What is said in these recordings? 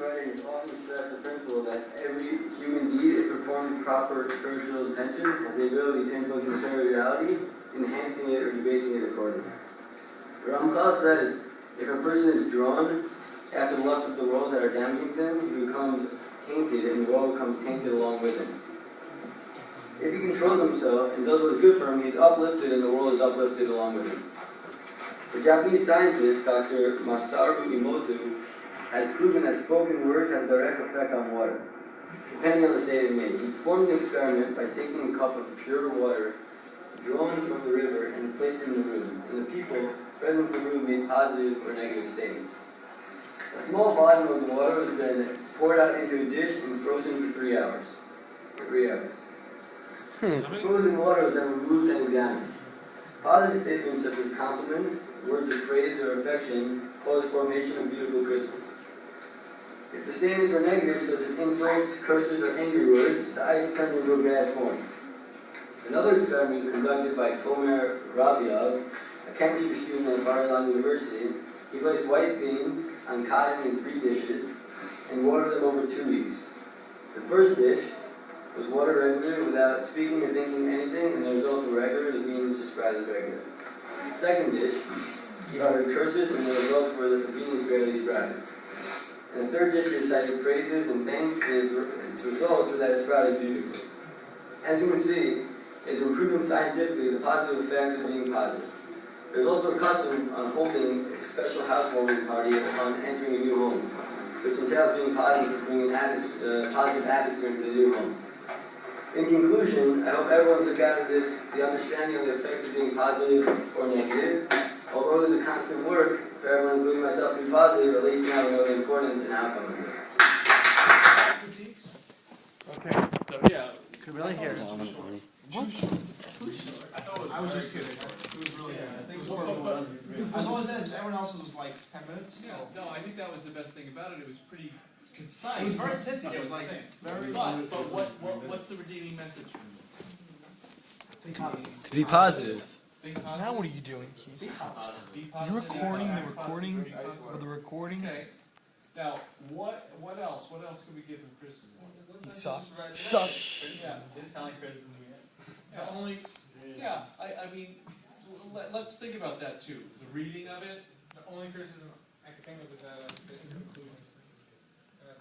writings often stress the principle that every human deed, if performed with proper spiritual intention, has the ability to influence material reality, enhancing it or debasing it accordingly. The Ramchal says, if a person is drawn after the lust of the worlds that are damaging to him, he becomes tainted, and the world becomes tainted along with him. If he controls himself and does what is good for him, he is uplifted, and the world is uplifted along with him. The Japanese scientist, Dr. Masaru Emoto, has proven that spoken words have a direct effect on water, depending on the state it made. He performed an experiment by taking a cup of pure water drawn from the river and placed it in the room, and the people present in the room made positive or negative statements. A small volume of the water was then poured out into a dish and frozen for 3 hours. The frozen water was then removed and examined. Positive statements such as compliments, words of praise, or affection cause formation of beautiful crystals. If the statements were negative, such as insults, curses, or angry words, the ice turned into a bad form. Another experiment conducted by Tomer Rabiov, a chemistry student at Bar-Ilan University, he placed white beans on cotton in 3 dishes and watered them over 2 weeks. The first dish was watered regular without speaking or thinking anything, and the results were regular, the beans just sprouted regular. The second dish, he uttered curses, and the results were that the beans barely sprouted. And the third dish, he recited praises and thanks, and its results were that it sprouted beautifully. As you can see, it is proven scientifically the positive effects of being positive. There's also a custom on holding a special housewarming party upon entering a new home, which entails being positive, bringing positive atmosphere into the new home. In conclusion, I hope everyone took out of this the understanding of the effects of being positive or negative. Although it is a constant work for everyone, including myself, to be positive, at least now we know the importance and outcome of it. Okay, so yeah. Could really hear it. I was just kidding. It was really good. I think As long as everyone else's was like 10 minutes. Yeah, no, I think that was the best thing about it. It was pretty concise. It was very pithy. It was like very. But what's the redeeming message from this? To be positive. Now what are you doing, Keith? Be positive. You're recording the recording of the recording? Okay. Now, what else? What else can we give him criticism? He sucked. Sucked. Yeah, didn't sound like criticism yet. Only. Yeah, I mean, let's think about that too. The reading of it. The only criticism I could think of is that the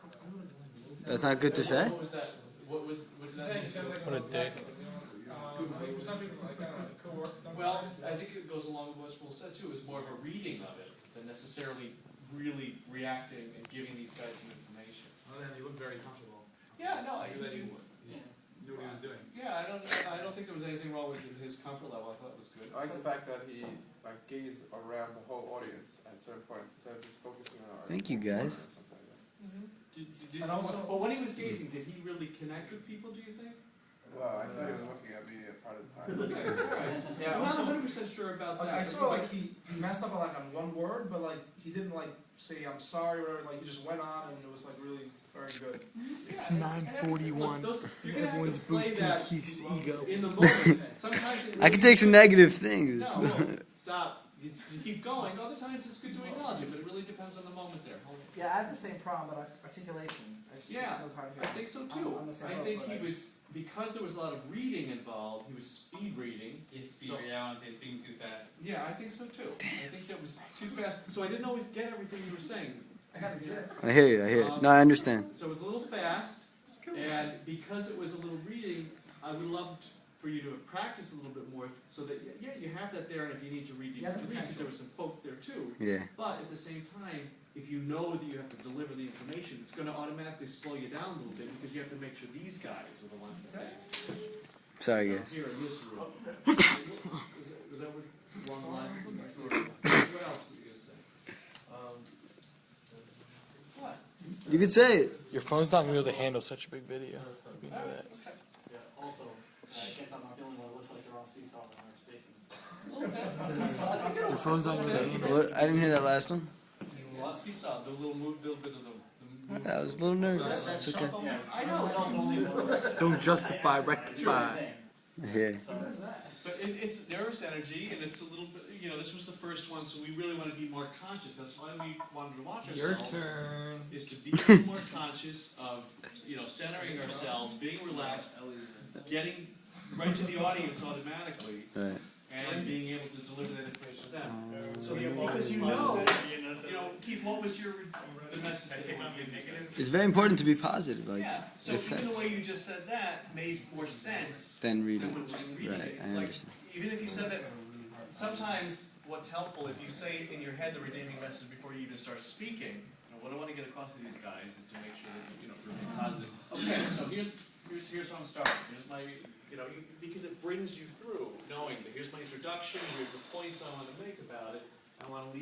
conclusions. That's not good to say? What was that? What that? What a dick. For some people, like, I don't know, co-work. Well, I think it goes along with what Shmuel said too. It's more of a reading of it than necessarily really reacting and giving these guys some information. Well, then he looked very comfortable. Yeah, no, He knew what he was doing. Yeah, I don't think there was anything wrong with his comfort level. I thought it was good. I like the fact that he gazed around the whole audience at certain points instead of just focusing on our. Thank you, guys. And also, but when he was gazing, did he really connect with people? Do you think? Well, I thought he was looking at me a part of the time. Okay, right. Yeah, I'm not also, 100% sure about that. I saw like he messed up on one word, but like he didn't like say I'm sorry or like he just went on and it was like really very good. It's 9:41. Everyone's boosting Keith's ego. In the moment, sometimes I can take some negative things. No, stop. You keep going. Other times it's good to acknowledge it, but it really depends on the moment there. Yeah, I have the same problem, but articulation. Yeah, I think so too. I think he was, because there was a lot of reading involved, he was speed reading. I want to say speaking too fast. Yeah, I think so too. I think that was too fast. So I didn't always get everything you were saying. I hear you. No, I understand. So it was a little fast, and because it was a little reading, I would love for you to practice a little bit more, so that you have that there, and if you need to read, you have to read, because there were some folks there too. Yeah. But at the same time, if you know that you have to deliver the information, it's going to automatically slow you down a little bit, because you have to make sure these guys are the ones that pay. Sorry, guys. Here in this room. Was that what along the lines of what else were you going to say? What? You could say it. Your phone's not going to be able to handle such a big video. You know that. Yeah, also, I guess I'm not the only one that looks like they're on seesaw in our spaces. Your phone's not going to be able to handle What? I didn't hear that last one. Seesaw, the little bit of the I was a little nervous. It's okay. I know. Don't justify, rectify. I hear you. So, But it's nervous energy, and it's a little bit, this was the first one, so we really want to be more conscious. That's why we wanted to watch ourselves. Your turn. Is to be a little more conscious of, centering ourselves, being relaxed, getting right to the audience automatically, Right. and being able to deliver that information to them. So Because Keith, what was the message that you wanted to give these guys? It's very important to be positive, like, Yeah, so even the way you just said that made more sense than reading. than just reading Right, it. I Like, understand. even if you said that, sometimes what's helpful, if you say in your head the redeeming message before you even start speaking, what I want to get across to these guys is to make sure that you remain positive. Okay, so here's how I'm starting. Here's my, because it brings you through knowing that here's my introduction, here's the points I want to make about it. I want to leave